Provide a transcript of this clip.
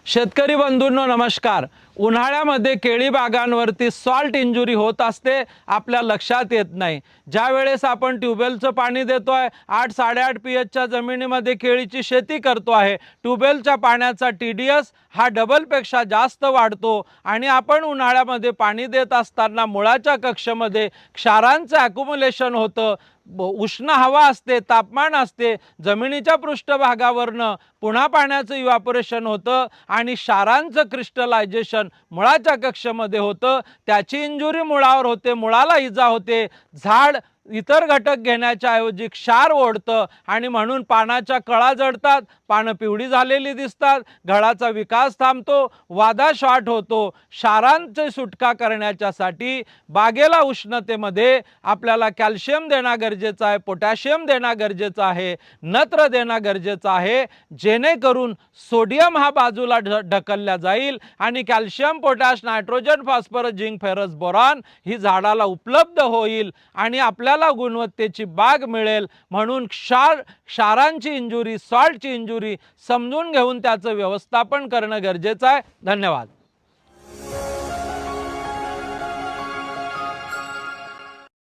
शेतकरी बंधूंनो नमस्कार। उन्हाळ्यामध्ये केळी बागांवरती सॉल्ट इंजुरी होत असते, आपल्या लक्षात येत नाही। ज्या वेळेस आपण ट्यूबवेलचं पाणी देतोय, 8-8.5 पीएचच्या जमिनीमध्ये केळीची शेती करतो आहे, ट्यूबवेलच्या पाण्याचा TDS हा डबलपेक्षा जास्त वाढतो आणि आपण उन्हाळ्यामध्ये पाणी देत असताना मुळाच्या कक्षेमध्ये क्षारांचं ॲक्युम्युलेशन होतं, उष्ण हवा असते, तापमान असते, जमिनीच्या पृष्ठभागावरनं पुन्हा पाण्याचं इव्हॅपोरेशन होतं आणि क्षारांचं क्रिस्टलायझेशन मुळाच्या कक्षेमध्ये होतं। त्याची इंजुरी मुळावर होते, मुळाला इजा होते, झाड इतर घटक घेण्याच्या ऐवजी क्षार ओढतं आणि म्हणून पानाच्या कळा जळतात, पानं पिवळी झालेली दिसतात, घडाचा विकास थांबतो, वादा शॉर्ट होतो। क्षारांची सुटका करण्यासाठी बागेला उष्णतेमध्ये आपल्याला कॅल्शियम देणं गरजेचं आहे, पोटॅशियम देणं गरजेचं आहे, नत्र देणं गरजेचं आहे, जेणेकरून सोडियम हा बाजूला ढकलला जाईल आणि calcium, potash, nitrogen, phosphorus, zinc, ferrous, boron ही झाडाला उपलब्ध होईल आणि आपल्याला गुणवत्तेची बाग मिळेल। म्हणून क्षारांची इंजुरी, सॉल्टची इंजुरी समजून घेऊन त्याचं व्यवस्थापन करणं गरजेचं आहे। धन्यवाद।